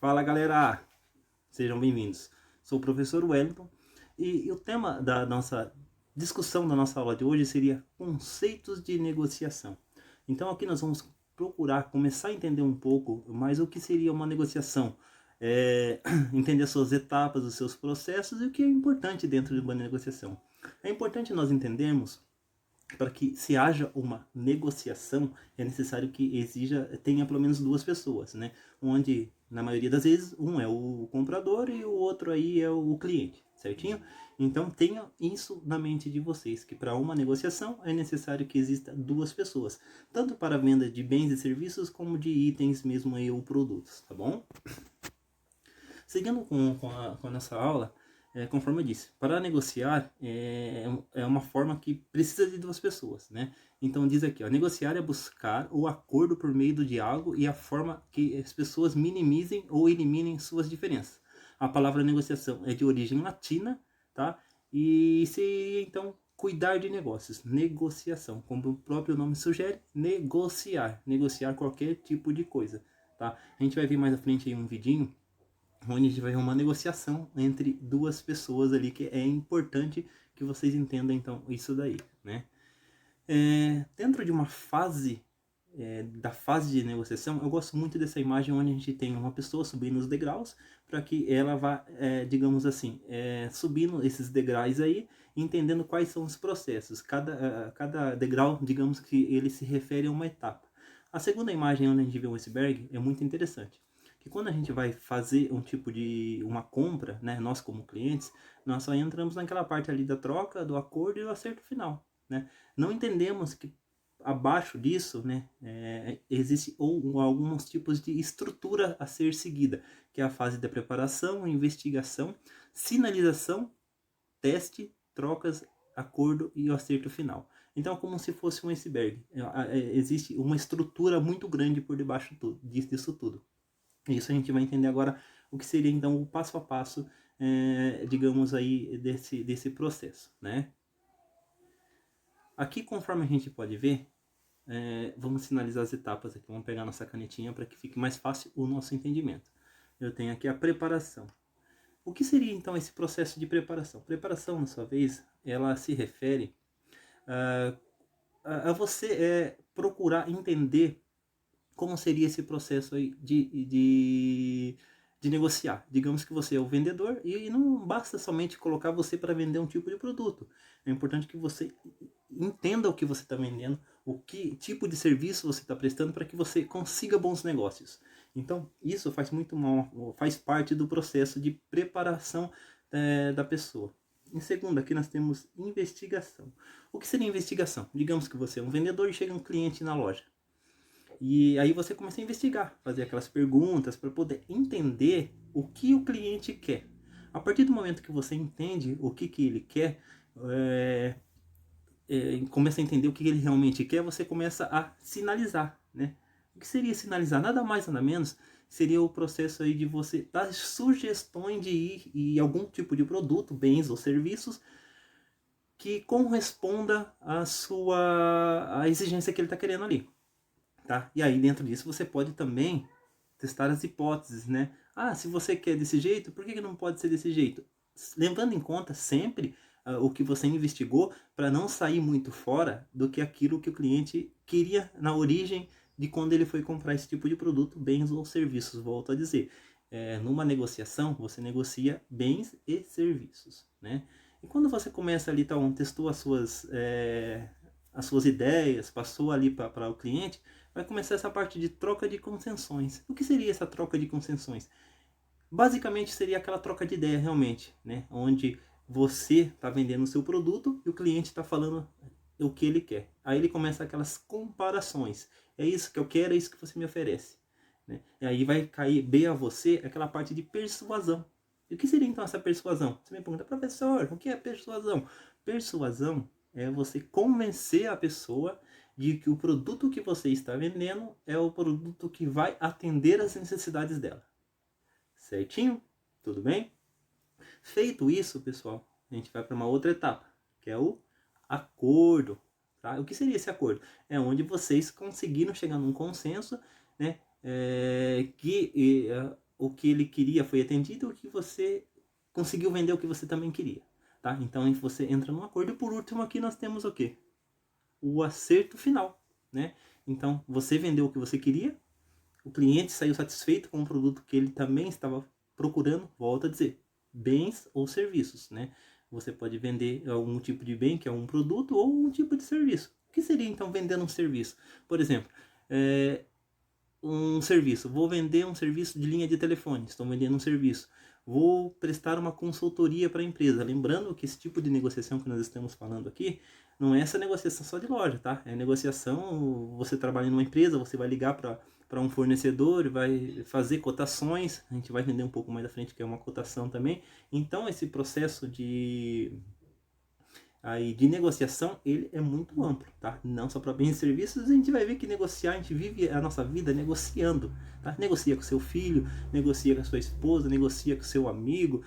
Fala galera, sejam bem-vindos. Sou o professor Wellington e o tema da nossa discussão da nossa aula de hoje seria conceitos de negociação. Então aqui nós vamos procurar começar a entender um pouco mais o que seria uma negociação, entender as suas etapas, os seus processos e o que é importante dentro de uma negociação. É importante nós entendermos para que se haja uma negociação, é necessário que tenha pelo menos duas pessoas, né? Onde, na maioria das vezes, um é o comprador e o outro aí é o cliente, certinho? Então, tenha isso na mente de vocês, que para uma negociação é necessário que exista duas pessoas, tanto para a venda de bens e serviços, como de itens mesmo aí, ou produtos, tá bom? Seguindo com a nossa aula, conforme eu disse, para negociar é uma forma que precisa de duas pessoas, né? Então diz aqui, ó, negociar é buscar o acordo por meio do diálogo e a forma que as pessoas minimizem ou eliminem suas diferenças. A palavra negociação é de origem latina, tá? E seria então cuidar de negócios, negociação, como o próprio nome sugere, negociar qualquer tipo de coisa, tá? A gente vai ver mais à frente aí um vidinho onde a gente vai ver uma negociação entre duas pessoas ali, que é importante que vocês entendam então isso daí, né? Dentro de uma fase, da fase de negociação, eu gosto muito dessa imagem onde a gente tem uma pessoa subindo os degraus para que ela vá, digamos assim, subindo esses degraus aí, entendendo quais são os processos. Cada degrau, digamos que ele se refere a uma etapa. A segunda imagem onde a gente vê um iceberg é muito interessante, que quando a gente vai fazer um tipo de uma compra, né, nós como clientes, nós só entramos naquela parte ali da troca, do acordo e do acerto final, né? Não entendemos que abaixo disso, né, existe alguns tipos de estrutura a ser seguida, que é a fase da preparação, investigação, sinalização, teste, trocas, acordo e o acerto final. Então, é como se fosse um iceberg. Existe uma estrutura muito grande por debaixo disso tudo. Isso a gente vai entender agora o que seria então o passo a passo, digamos aí, desse processo, né? Aqui, conforme a gente pode ver, vamos sinalizar as etapas aqui. Vamos pegar nossa canetinha para que fique mais fácil o nosso entendimento. Eu tenho aqui a preparação. O que seria então esse processo de preparação? Preparação, na sua vez, ela se refere a você procurar entender como seria esse processo aí de negociar. Digamos que você é o vendedor e não basta somente colocar você para vender um tipo de produto. É importante que você entenda o que você está vendendo, o que tipo de serviço você está prestando para que você consiga bons negócios. Então, isso faz parte do processo de preparação da pessoa. Em segundo, aqui nós temos investigação. O que seria investigação? Digamos que você é um vendedor e chega um cliente na loja. E aí você começa a investigar, fazer aquelas perguntas para poder entender o que o cliente quer. A partir do momento que você entende o que ele quer, começa a entender o que ele realmente quer, você começa a sinalizar, né? O que seria sinalizar? Nada mais, nada menos, seria o processo aí de você dar sugestões de ir em algum tipo de produto, bens ou serviços que corresponda à exigência que ele está querendo ali. Tá? E aí dentro disso você pode também testar as hipóteses, né? Ah, se você quer desse jeito, por que não pode ser desse jeito? Levando em conta sempre o que você investigou, para não sair muito fora do que aquilo que o cliente queria na origem de quando ele foi comprar esse tipo de produto, bens ou serviços. Volto a dizer, numa negociação você negocia bens e serviços, né? E quando você começa ali, então, testou as suas ideias, passou ali para o cliente, vai começar essa parte de troca de concessões. O que seria essa troca de concessões? Basicamente seria aquela troca de ideia realmente, né? Onde você está vendendo o seu produto e o cliente está falando o que ele quer. Aí ele começa aquelas comparações. É isso que eu quero, é isso que você me oferece, né? E aí vai cair bem a você aquela parte de persuasão. E o que seria então essa persuasão? Você me pergunta, professor, o que é persuasão? Persuasão é você convencer a pessoa de que o produto que você está vendendo é o produto que vai atender às necessidades dela. Certinho? Tudo bem? Feito isso, pessoal, a gente vai para uma outra etapa, que é o acordo. Tá? O que seria esse acordo? É onde vocês conseguiram chegar num consenso, né? o que ele queria foi atendido, o que você conseguiu vender o que você também queria, tá? Então você entra num acordo. E por último aqui nós temos o quê? O acerto final, né? Então você vendeu o que você queria, o cliente saiu satisfeito com o produto que ele também estava procurando. Volto a dizer, bens ou serviços, né? Você pode vender algum tipo de bem, que é um produto, ou um tipo de serviço. O que seria então vendendo um serviço? Por exemplo, um serviço. Vou vender um serviço de linha de telefone. Estou vendendo um serviço. Vou prestar uma consultoria para a empresa. Lembrando que esse tipo de negociação que nós estamos falando aqui não é essa negociação só de loja, tá? É negociação, você trabalha numa empresa, você vai ligar para um fornecedor, vai fazer cotações. A gente vai entender um pouco mais à frente que é uma cotação também. Então esse processo de negociação, ele é muito amplo, tá? Não só para bens e serviços. A gente vai ver que negociar, a gente vive a nossa vida negociando, tá? Negocia com seu filho, negocia com a sua esposa, negocia com seu amigo,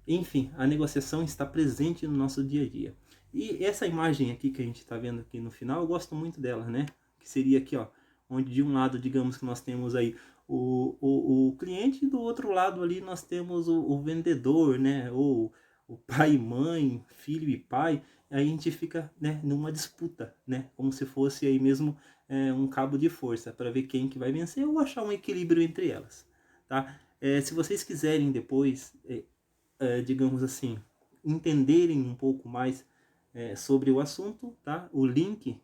enfim, a negociação está presente no nosso dia a dia. E essa imagem aqui que a gente está vendo aqui no final, eu gosto muito dela, né? Que seria aqui, ó, onde de um lado, digamos que nós temos aí o cliente, e do outro lado ali nós temos o vendedor, né? Ou o pai e mãe, filho e pai. Aí a gente fica, né, numa disputa, né? Como se fosse aí mesmo um cabo de força para ver quem que vai vencer ou achar um equilíbrio entre elas, tá? Se vocês quiserem depois, digamos assim, entenderem um pouco mais sobre o assunto, tá? O link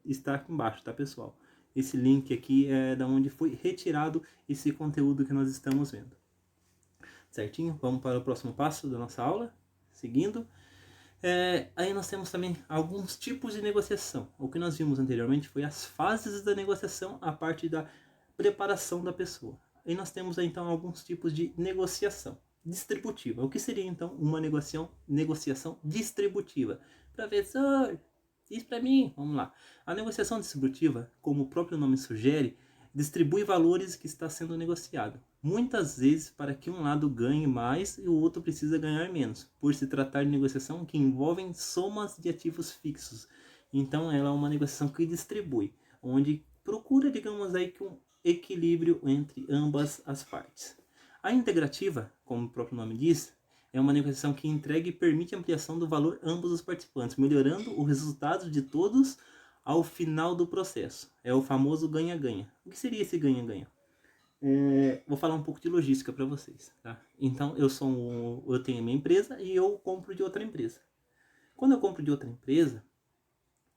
está aqui embaixo, tá, pessoal? Esse link aqui é da onde foi retirado esse conteúdo que nós estamos vendo. Certinho? Vamos para o próximo passo da nossa aula, seguindo. Aí nós temos também alguns tipos de negociação. O que nós vimos anteriormente foi as fases da negociação, a parte da preparação da pessoa. Aí nós temos então alguns tipos de negociação distributiva. O que seria então uma negociação distributiva? Professor, diz para mim, vamos lá. A negociação distributiva, como o próprio nome sugere, distribui valores que está sendo negociado, muitas vezes para que um lado ganhe mais e o outro precisa ganhar menos, por se tratar de negociação que envolvem somas de ativos fixos. Então ela é uma negociação que distribui, onde procura, digamos aí, que um equilíbrio entre ambas as partes. A integrativa, como o próprio nome diz, é uma negociação que entrega e permite a ampliação do valor a ambos os participantes, melhorando o resultado de todos ao final do processo. É o famoso ganha-ganha. O que seria esse ganha-ganha? Vou falar um pouco de logística para vocês, tá? Então eu tenho a minha empresa e eu compro de outra empresa. Quando eu compro de outra empresa,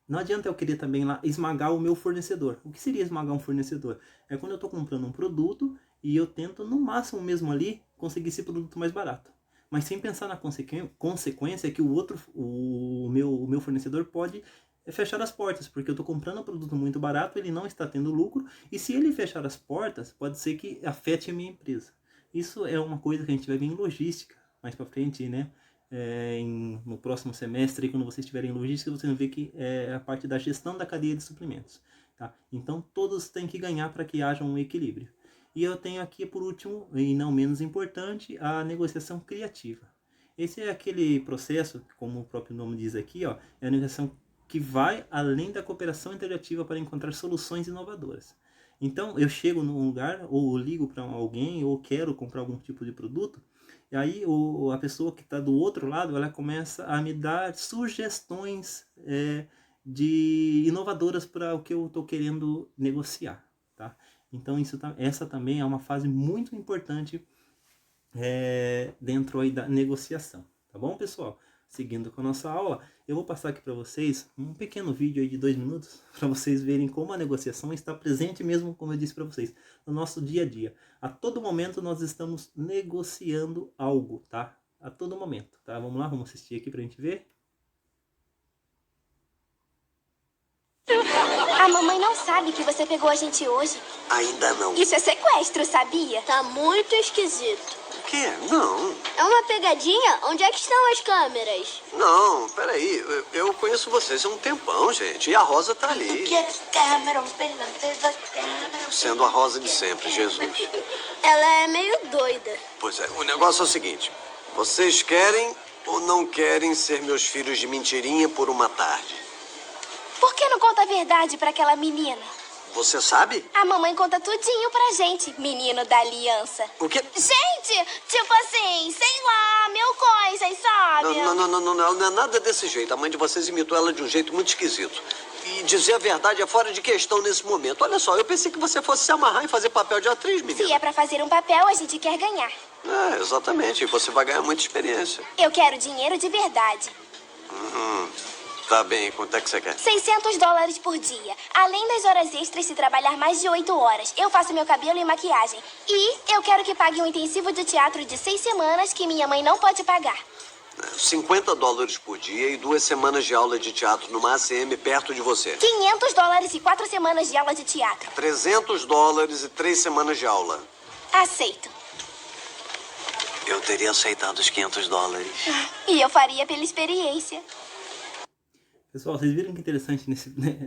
não adianta eu querer também lá esmagar o meu fornecedor. O que seria esmagar um fornecedor? É quando eu estou comprando um produto e eu tento no máximo mesmo ali conseguir esse produto mais barato, mas sem pensar na consequência que o meu fornecedor pode fechar as portas, porque eu estou comprando um produto muito barato, ele não está tendo lucro, e se ele fechar as portas, pode ser que afete a minha empresa. Isso é uma coisa que a gente vai ver em logística mais para frente, né? No próximo semestre, quando vocês estiverem em logística, vocês vão ver que é a parte da gestão da cadeia de suprimentos, tá? Então todos têm que ganhar para que haja um equilíbrio. E eu tenho aqui, por último, e não menos importante, a negociação criativa. Esse é aquele processo, como o próprio nome diz aqui, ó, é a negociação que vai além da cooperação integrativa para encontrar soluções inovadoras. Então, eu chego num lugar, ou ligo para alguém, ou quero comprar algum tipo de produto, e aí a pessoa que está do outro lado, ela começa a me dar sugestões inovadoras para o que eu estou querendo negociar, tá? Então, essa também é uma fase muito importante dentro aí da negociação, tá bom, pessoal? Seguindo com a nossa aula, eu vou passar aqui para vocês um pequeno vídeo aí de 2 minutos, para vocês verem como a negociação está presente mesmo, como eu disse para vocês, no nosso dia a dia. A todo momento nós estamos negociando algo, tá? A todo momento, tá? Vamos lá, vamos assistir aqui para a gente ver. A mamãe não sabe que você pegou a gente hoje. Ainda não. Isso é sequestro, sabia? Tá muito esquisito. O quê? Não. É uma pegadinha? Onde é que estão as câmeras? Não, peraí. Eu conheço vocês há um tempão, gente. E a Rosa tá ali. Sendo a Rosa de sempre, Jesus. Ela é meio doida. Pois é, o negócio é o seguinte. Vocês querem ou não querem ser meus filhos de mentirinha por uma tarde? Por que não conta a verdade pra aquela menina? Você sabe? A mamãe conta tudinho pra gente, menino da aliança. O quê? Gente, tipo assim, sei lá, mil coisas, sabe? Não é nada desse jeito. A mãe de vocês imitou ela de um jeito muito esquisito. E dizer a verdade é fora de questão nesse momento. Olha só, eu pensei que você fosse se amarrar e fazer papel de atriz, menina. Se é pra fazer um papel, a gente quer ganhar. É, exatamente. E você vai ganhar muita experiência. Eu quero dinheiro de verdade. Tá bem, quanto é que você quer? $600 por dia. Além das horas extras se trabalhar mais de 8 horas. Eu faço meu cabelo e maquiagem. E eu quero que pague um intensivo de teatro de 6 semanas que minha mãe não pode pagar. $50 por dia e 2 semanas de aula de teatro numa ACM perto de você. $500 e 4 semanas de aula de teatro. $300 e 3 semanas de aula. Aceito. Eu teria aceitado os $500. E eu faria pela experiência. Pessoal, vocês viram que interessante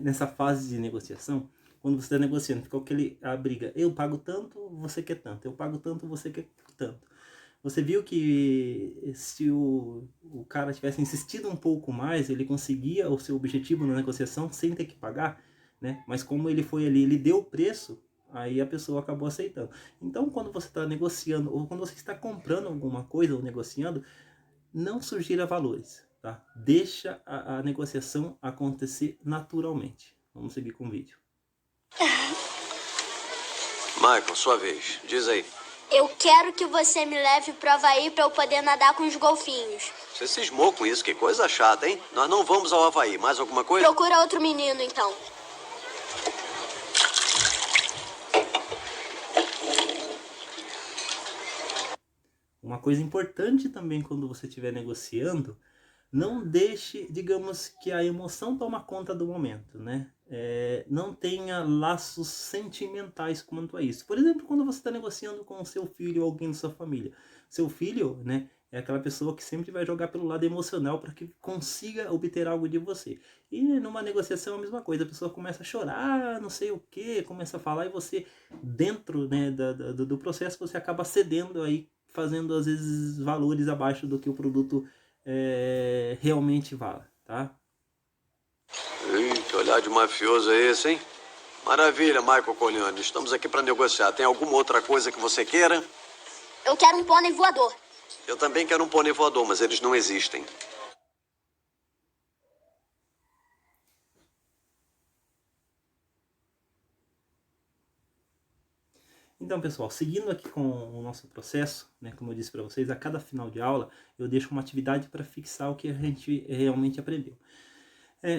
nessa fase de negociação? Quando você está negociando, fica a briga. Eu pago tanto, você quer tanto. Eu pago tanto, você quer tanto. Você viu que se o cara tivesse insistido um pouco mais, ele conseguia o seu objetivo na negociação sem ter que pagar, né? Mas como ele foi ali, ele deu o preço, aí a pessoa acabou aceitando. Então, quando você está negociando, ou quando você está comprando alguma coisa ou negociando, não sugira valores, tá? Deixa a negociação acontecer naturalmente. Vamos seguir com o vídeo. Michael, sua vez. Diz aí. Eu quero que você me leve pro Havaí pra eu poder nadar com os golfinhos. Você cismou com isso, que coisa chata, hein? Nós não vamos ao Havaí. Mais alguma coisa? Procura outro menino, então. Uma coisa importante também quando você estiver negociando, não deixe, digamos, que a emoção toma conta do momento, né? Não tenha laços sentimentais quanto a isso. Por exemplo, quando você está negociando com o seu filho ou alguém da sua família. Seu filho, né, é aquela pessoa que sempre vai jogar pelo lado emocional para que consiga obter algo de você. E numa negociação é a mesma coisa. A pessoa começa a chorar, não sei o que, começa a falar e você, dentro, né, do processo, você acaba cedendo aí, fazendo às vezes valores abaixo do que o produto realmente vale, tá? Que olhar de mafioso é esse, hein? Maravilha, Michael Corleone. Estamos aqui para negociar. Tem alguma outra coisa que você queira? Eu quero um pônei voador. Eu também quero um pônei voador, mas eles não existem. Então, pessoal, seguindo aqui com o nosso processo, né, como eu disse para vocês, a cada final de aula eu deixo uma atividade para fixar o que a gente realmente aprendeu.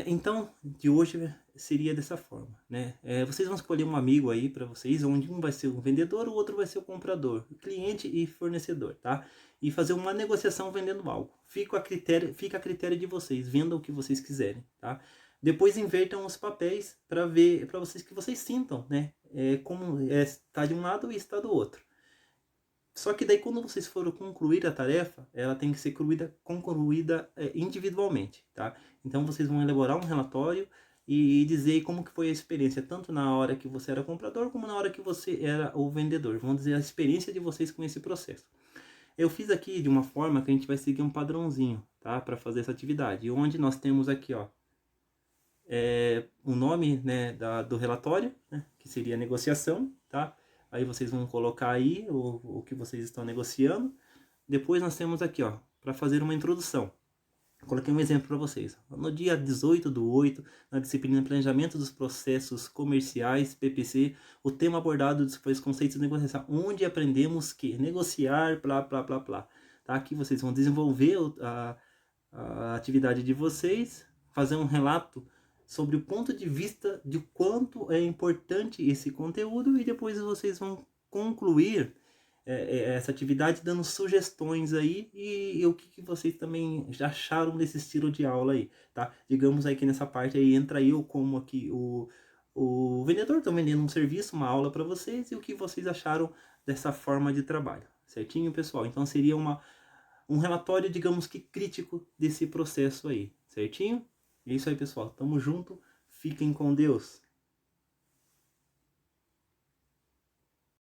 Então, de hoje seria dessa forma, né? Vocês vão escolher um amigo aí para vocês, onde um vai ser o vendedor, o outro vai ser o comprador, cliente e fornecedor, tá? E fazer uma negociação vendendo algo. Fica a critério de vocês, vendam o que vocês quiserem, tá? Depois invertam os papéis para vocês que vocês sintam, né? Como está de um lado e está do outro. Só que daí quando vocês forem concluir a tarefa, ela tem que ser concluída individualmente, tá? Então vocês vão elaborar um relatório e dizer como que foi a experiência, tanto na hora que você era comprador, como na hora que você era o vendedor. Vão dizer a experiência de vocês com esse processo. Eu fiz aqui de uma forma que a gente vai seguir um padrãozinho, tá? Para fazer essa atividade. Onde nós temos aqui, ó, o nome, né, do relatório, né, que seria negociação, tá? Aí vocês vão colocar aí o que vocês estão negociando. Depois nós temos aqui, ó, para fazer uma introdução. Coloquei um exemplo para vocês. No dia 18/8, na disciplina Planejamento dos Processos Comerciais, PPC, o tema abordado foi os conceitos de negociação, onde aprendemos que negociar, blá, blá, blá, blá. Tá? Aqui vocês vão desenvolver a atividade de vocês, fazer um relato sobre o ponto de vista de quanto é importante esse conteúdo e depois vocês vão concluir essa atividade dando sugestões aí e o que vocês também já acharam desse estilo de aula aí, tá? Digamos aí que nessa parte aí entra eu como aqui o vendedor, tô vendendo um serviço, uma aula para vocês e o que vocês acharam dessa forma de trabalho, certinho, pessoal? Então seria um relatório, digamos que crítico desse processo aí, certinho? É isso aí, pessoal. Tamo junto. Fiquem com Deus.